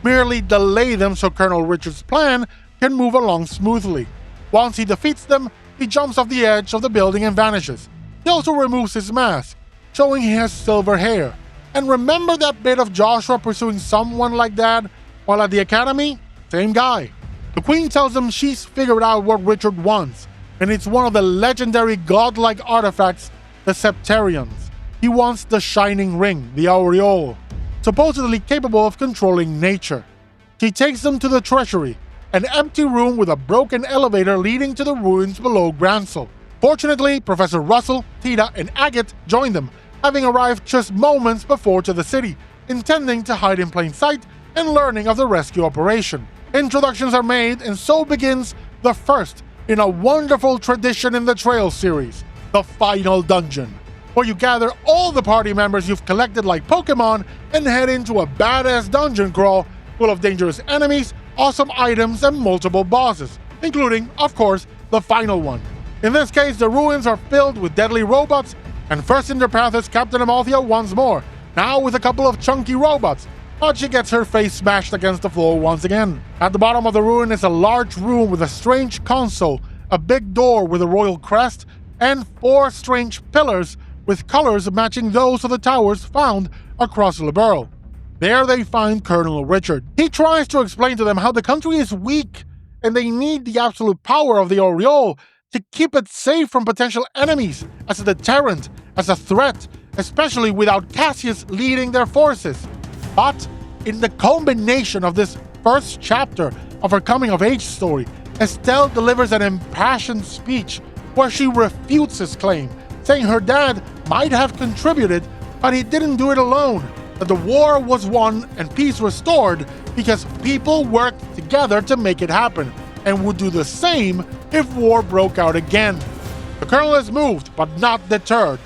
merely delay them so Colonel Richard's plan can move along smoothly. Once he defeats them, he jumps off the edge of the building and vanishes. He also removes his mask, showing he has silver hair. And remember that bit of Joshua pursuing someone like that while at the academy? Same guy. The Queen tells him she's figured out what Richard wants, and it's one of the legendary godlike artifacts, the Septarians. He wants the Shining Ring, the Aureole, supposedly capable of controlling nature. She takes them to the treasury, an empty room with a broken elevator leading to the ruins below Grancel. Fortunately, Professor Russell, Tita, and Agate join them, having arrived just moments before to the city, intending to hide in plain sight and learning of the rescue operation. Introductions are made, and so begins the first in a wonderful tradition in the Trail series, the final dungeon, where you gather all the party members you've collected like Pokemon and head into a badass dungeon crawl full of dangerous enemies, awesome items, and multiple bosses, including, of course, the final one. In this case, the ruins are filled with deadly robots, and first in their path is Captain Amalthea once more, now with a couple of chunky robots, but she gets her face smashed against the floor once again. At the bottom of the ruin is a large room with a strange console, a big door with a royal crest, and 4 strange pillars with colors matching those of the towers found across Liberl. There they find Colonel Richard. He tries to explain to them how the country is weak and they need the absolute power of the Aureole to keep it safe from potential enemies, as a deterrent, as a threat, especially without Cassius leading their forces. But in the culmination of this first chapter of her coming-of-age story, Estelle delivers an impassioned speech where she refutes his claim, saying her dad might have contributed, but he didn't do it alone, that the war was won and peace restored because people worked together to make it happen, and would do the same if war broke out again. The colonel is moved, but not deterred.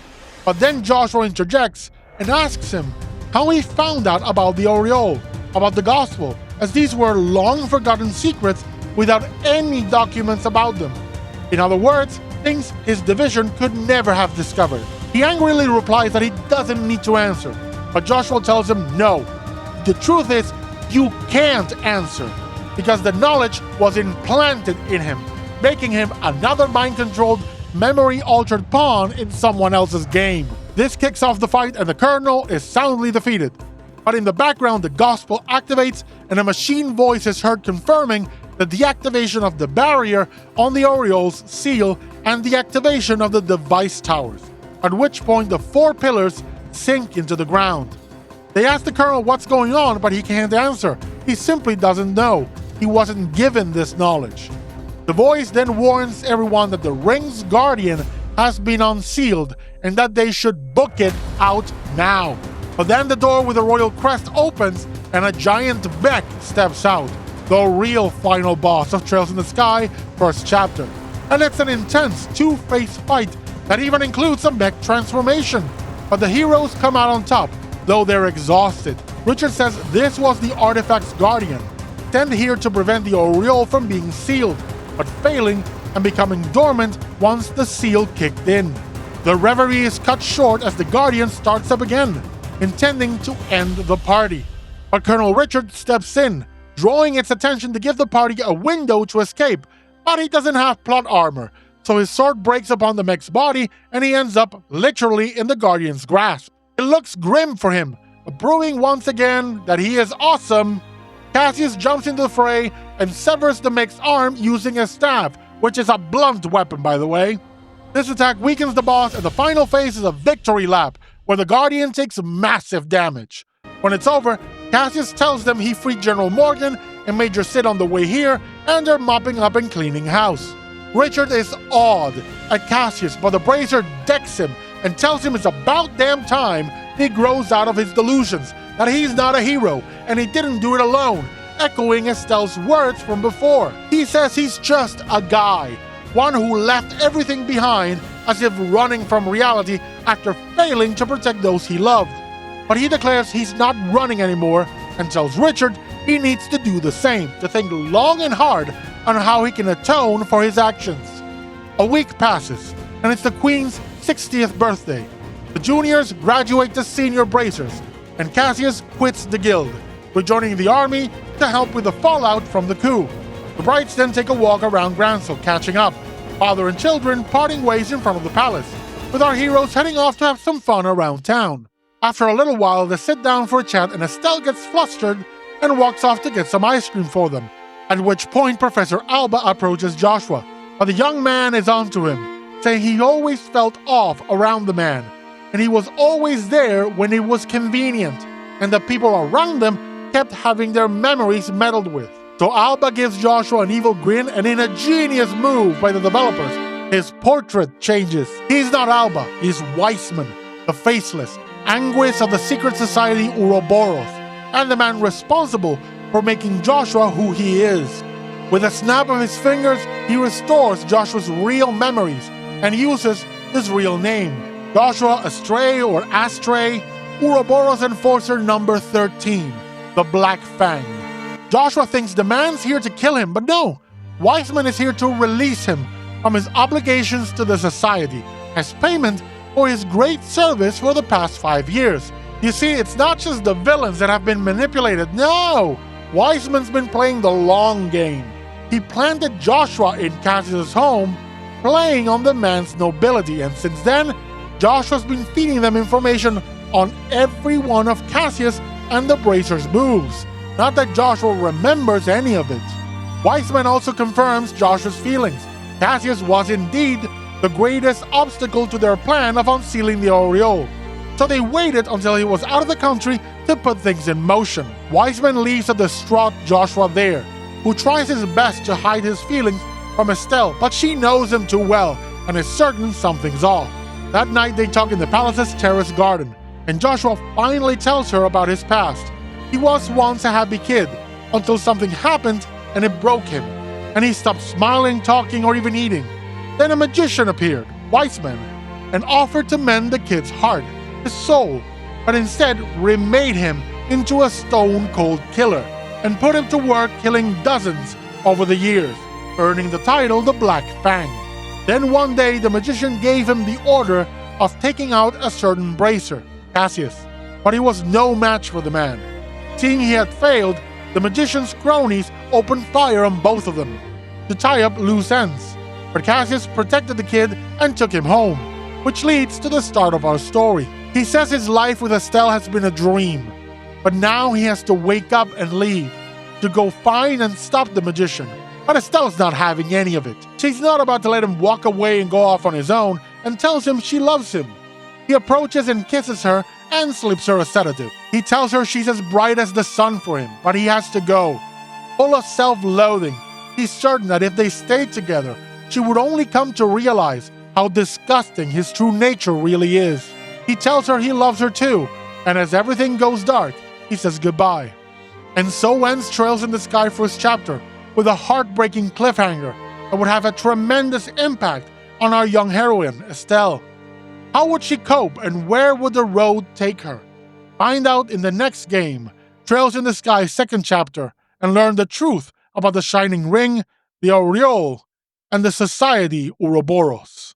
But then Joshua interjects and asks him how he found out about the aureole, about the gospel, as these were long-forgotten secrets without any documents about them. In other words, things his division could never have discovered. He angrily replies that he doesn't need to answer, but Joshua tells him no. The truth is, you can't answer, because the knowledge was implanted in him, making him another mind-controlled, memory-altered pawn in someone else's game. This kicks off the fight and the colonel is soundly defeated. But in the background, the gospel activates and a machine voice is heard confirming the deactivation of the barrier on the aureole's seal and the activation of the device towers, at which point the 4 pillars sink into the ground. They ask the colonel what's going on, but he can't answer. He simply doesn't know. He wasn't given this knowledge. The voice then warns everyone that the ring's guardian has been unsealed and that they should book it out now. But then the door with the royal crest opens and a giant mech steps out, the real final boss of Trails in the Sky first chapter. And it's an intense two-phase fight that even includes a mech transformation. But the heroes come out on top, though they're exhausted. Richard says this was the artifact's guardian, sent here to prevent the aureole from being sealed, but failing and becoming dormant once the seal kicked in. The reverie is cut short as the guardian starts up again, intending to end the party. But Colonel Richard steps in, drawing its attention to give the party a window to escape, but he doesn't have plot armor, so his sword breaks upon the mech's body and he ends up literally in the Guardian's grasp. It looks grim for him, but proving once again that he is awesome, Cassius jumps into the fray and severs the mech's arm using a staff, which is a blunt weapon, by the way. This attack weakens the boss, and the final phase is a victory lap, where the Guardian takes massive damage. When it's over, Cassius tells them he freed General Morgan and Major Sid on the way here, and they're mopping up and cleaning house. Richard is awed at Cassius, but the Bracer decks him and tells him it's about damn time he grows out of his delusions, that he's not a hero, and he didn't do it alone, echoing Estelle's words from before. He says he's just a guy, one who left everything behind as if running from reality after failing to protect those he loved. But he declares he's not running anymore and tells Richard he needs to do the same, to think long and hard on how he can atone for his actions. A week passes, and it's the Queen's 60th birthday. The juniors graduate to senior bracers, and Cassius quits the guild, rejoining the army to help with the fallout from the coup. The brides then take a walk around Grancel, catching up, father and children parting ways in front of the palace, with our heroes heading off to have some fun around town. After a little while, they sit down for a chat and Estelle gets flustered and walks off to get some ice cream for them, at which point Professor Alba approaches Joshua, but the young man is onto him, saying he always felt off around the man, and he was always there when it was convenient, and the people around them kept having their memories meddled with. So Alba gives Joshua an evil grin, and in a genius move by the developers, his portrait changes. He's not Alba, he's Weissman, the faceless, Anguis of the secret society Ouroboros, and the man responsible for making Joshua who he is. With a snap of his fingers, he restores Joshua's real memories and uses his real name, Joshua Astray or Astray, Ouroboros Enforcer number 13, the Black Fang. Joshua thinks the man's here to kill him, but no, Weissman is here to release him from his obligations to the society as payment for his great service for the past 5 years. You see, it's not just the villains that have been manipulated, no! Weissman's been playing the long game. He planted Joshua in Cassius' home, playing on the man's nobility, and since then, Joshua's been feeding them information on every one of Cassius and the Bracer's moves. Not that Joshua remembers any of it. Weissman also confirms Joshua's feelings, Cassius was indeed the greatest obstacle to their plan of unsealing the aureole, so they waited until he was out of the country to put things in motion. Wiseman leaves a distraught Joshua there, who tries his best to hide his feelings from Estelle, but she knows him too well and is certain something's off. That night they talk in the palace's terrace garden, and Joshua finally tells her about his past. He was once a happy kid, until something happened and it broke him, and he stopped smiling, talking, or even eating. Then a magician appeared, Wiseman, and offered to mend the kid's heart, his soul, but instead remade him into a stone-cold killer and put him to work killing dozens over the years, earning the title the Black Fang. Then one day the magician gave him the order of taking out a certain bracer, Cassius, but he was no match for the man. Seeing he had failed, the magician's cronies opened fire on both of them to tie up loose ends, but Cassius protected the kid and took him home, which leads to the start of our story. He says his life with Estelle has been a dream, but now he has to wake up and leave, to go find and stop the magician. But Estelle's not having any of it. She's not about to let him walk away and go off on his own, and tells him she loves him. He approaches and kisses her and slips her a sedative. He tells her she's as bright as the sun for him, but he has to go. Full of self-loathing, he's certain that if they stayed together, she would only come to realize how disgusting his true nature really is. He tells her he loves her too, and as everything goes dark, he says goodbye. And so ends Trails in the Sky first chapter, with a heartbreaking cliffhanger that would have a tremendous impact on our young heroine, Estelle. How would she cope, and where would the road take her? Find out in the next game, Trails in the Sky second chapter, and learn the truth about the Shining Ring, the Aureole, and the Society Ouroboros.